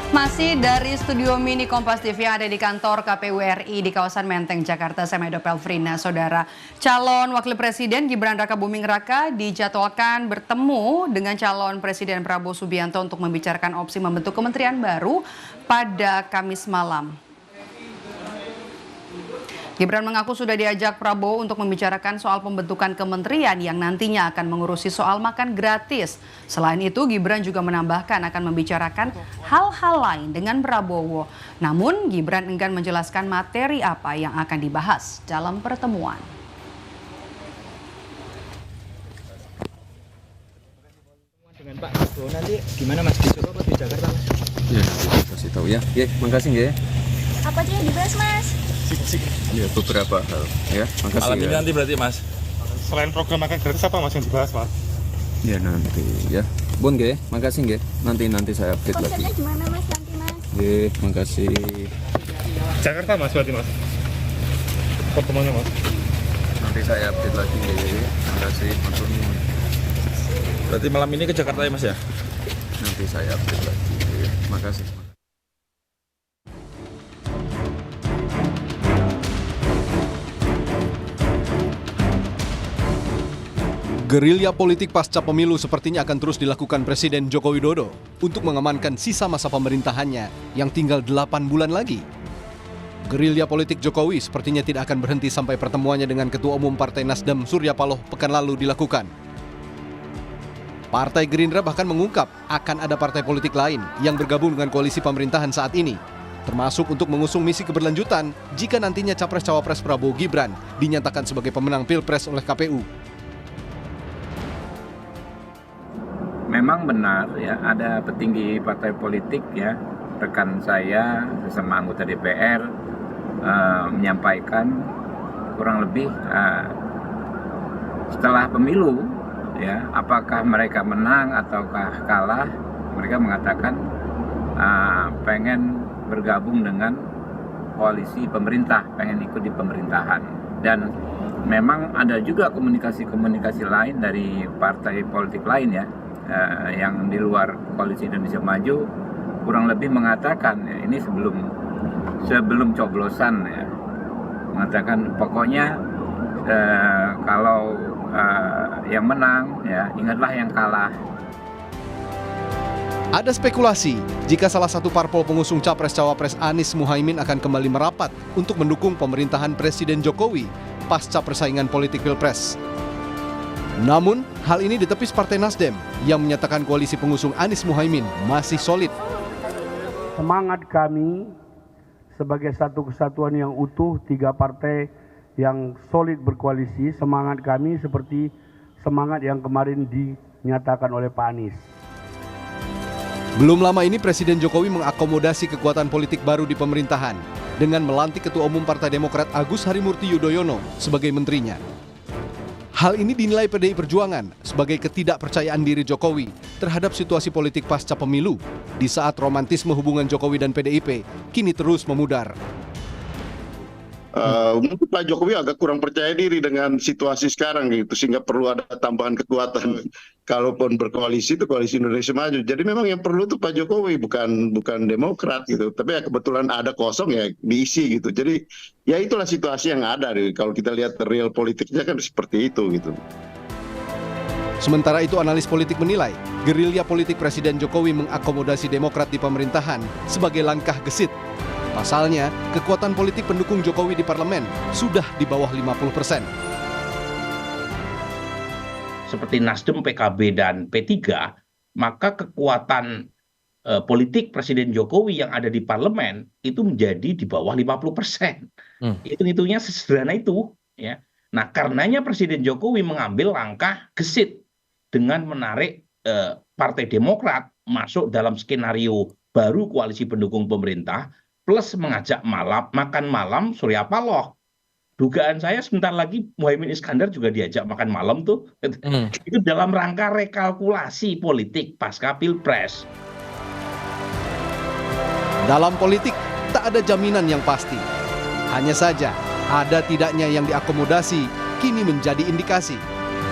Masih dari studio mini Kompas TV yang ada di kantor KPU RI di kawasan Menteng, Jakarta, saya Medo Pelfrina. Saudara, calon Wakil Presiden Gibran Rakabuming Raka dijadwalkan bertemu dengan calon Presiden Prabowo Subianto untuk membicarakan opsi membentuk kementerian baru pada Kamis malam. Gibran mengaku sudah diajak Prabowo untuk membicarakan soal pembentukan kementerian yang nantinya akan mengurusi soal makan gratis. Selain itu, Gibran juga menambahkan akan membicarakan hal-hal lain dengan Prabowo. Namun, Gibran enggan menjelaskan materi apa yang akan dibahas dalam pertemuan. Dengan Pak Prabowo nanti gimana Mas, di Solo atau di Jakarta Mas? Ya, kasih tahu ya. Ya, makasih ya. Apa aja yang dibahas Mas? Ya, beberapa hal ya. Makasih. Malam ini ya. nanti berarti Mas. Selain program makan gratis apa Mas yang dibahas Mas? Ya nanti ya. Bun ge, makasih ge. Nanti saya update lagi. Konsepnya gimana Mas nanti Mas? Ge, makasih. Jakarta Mas berarti Mas? Pertemuannya Mas? Nanti saya update lagi ge. Makasih. Berarti malam ini ke Jakarta ya Mas ya? Nanti saya update lagi. Makasih. Gerilya politik pasca pemilu sepertinya akan terus dilakukan Presiden Joko Widodo untuk mengamankan sisa masa pemerintahannya yang tinggal 8 bulan lagi. Gerilya politik Jokowi sepertinya tidak akan berhenti sampai pertemuannya dengan Ketua Umum Partai Nasdem Surya Paloh pekan lalu dilakukan. Partai Gerindra bahkan mengungkap akan ada partai politik lain yang bergabung dengan koalisi pemerintahan saat ini, termasuk untuk mengusung misi keberlanjutan jika nantinya Capres-Cawapres Prabowo Gibran dinyatakan sebagai pemenang Pilpres oleh KPU. Memang benar ya, ada petinggi partai politik ya, rekan saya sesama anggota DPR menyampaikan kurang lebih setelah pemilu ya, apakah mereka menang ataukah kalah, mereka mengatakan pengen bergabung dengan koalisi pemerintah, pengen ikut di pemerintahan. Dan memang ada juga komunikasi-komunikasi lain dari partai politik lain ya, yang di luar koalisi Indonesia Maju kurang lebih mengatakan ya, ini sebelum coblosan ya, mengatakan pokoknya kalau yang menang ya ingatlah yang kalah. Ada spekulasi jika salah satu parpol pengusung Capres-Cawapres Anies Muhaimin akan kembali merapat untuk mendukung pemerintahan Presiden Jokowi pasca persaingan politik Pilpres. Namun, hal ini ditepis Partai Nasdem yang menyatakan koalisi pengusung Anies Muhaimin masih solid. Semangat kami sebagai satu kesatuan yang utuh, 3 partai yang solid berkoalisi, semangat kami seperti semangat yang kemarin dinyatakan oleh Pak Anies. Belum lama ini Presiden Jokowi mengakomodasi kekuatan politik baru di pemerintahan dengan melantik Ketua Umum Partai Demokrat Agus Harimurti Yudhoyono sebagai menterinya. Hal ini dinilai PDI Perjuangan sebagai ketidakpercayaan diri Jokowi terhadap situasi politik pasca pemilu di saat romantisme hubungan Jokowi dan PDIP kini terus memudar. Mungkin Pak Jokowi agak kurang percaya diri dengan situasi sekarang gitu, sehingga perlu ada tambahan kekuatan. Kalaupun berkoalisi itu koalisi Indonesia Maju. Jadi memang yang perlu itu Pak Jokowi, bukan Demokrat gitu. Tapi ya kebetulan ada kosong ya diisi gitu. Jadi ya itulah situasi yang ada. Kalau kita lihat real politiknya kan seperti itu gitu. Sementara itu analis politik menilai gerilya politik Presiden Jokowi mengakomodasi Demokrat di pemerintahan sebagai langkah gesit. Pasalnya, kekuatan politik pendukung Jokowi di parlemen sudah di bawah 50%. Seperti Nasdem, PKB, dan P3, maka kekuatan politik Presiden Jokowi yang ada di parlemen itu menjadi di bawah 50%. Hitung-hitungnya sesederhana itu. Ya. Nah, karenanya Presiden Jokowi mengambil langkah gesit dengan menarik Partai Demokrat masuk dalam skenario baru koalisi pendukung pemerintah, plus mengajak makan malam Surya Paloh. Dugaan saya sebentar lagi Muhaimin Iskandar juga diajak makan malam tuh. Itu dalam rangka rekalkulasi politik pasca Pilpres. Dalam politik, tak ada jaminan yang pasti. Hanya saja, ada tidaknya yang diakomodasi kini menjadi indikasi.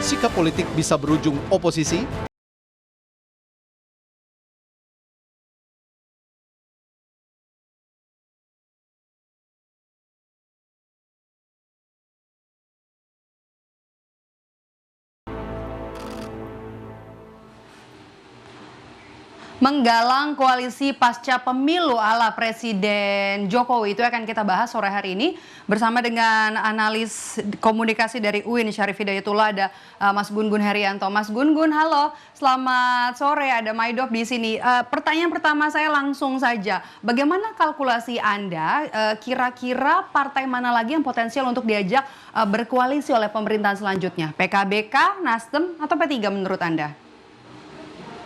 Sikap politik bisa berujung oposisi Menggalang koalisi pasca pemilu ala Presiden Jokowi, itu akan kita bahas sore hari ini bersama dengan analis komunikasi dari UIN Syarif Hidayatullah, ada Mas Gun-Gun Herianto. Mas Gun-Gun, halo, selamat sore, ada Maidop di sini. Pertanyaan pertama saya langsung saja, bagaimana kalkulasi Anda, kira-kira partai mana lagi yang potensial untuk diajak berkoalisi oleh pemerintahan selanjutnya? PKB, Nasdem, atau P3 menurut Anda?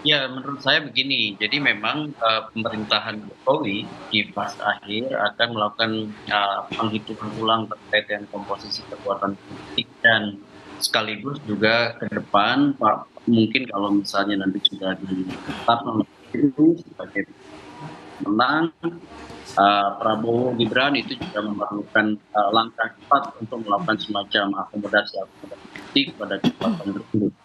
Ya, menurut saya begini. Jadi memang pemerintahan Jokowi di fase akhir akan melakukan penghitungan ulang terkait dengan komposisi kekuatan politik dan sekaligus juga ke depan mungkin kalau misalnya nanti sudah ditetapkan itu sebagai menang, Prabowo Gibran itu juga memerlukan langkah cepat untuk melakukan semacam akomodasi politik pada kekuatan tersebut.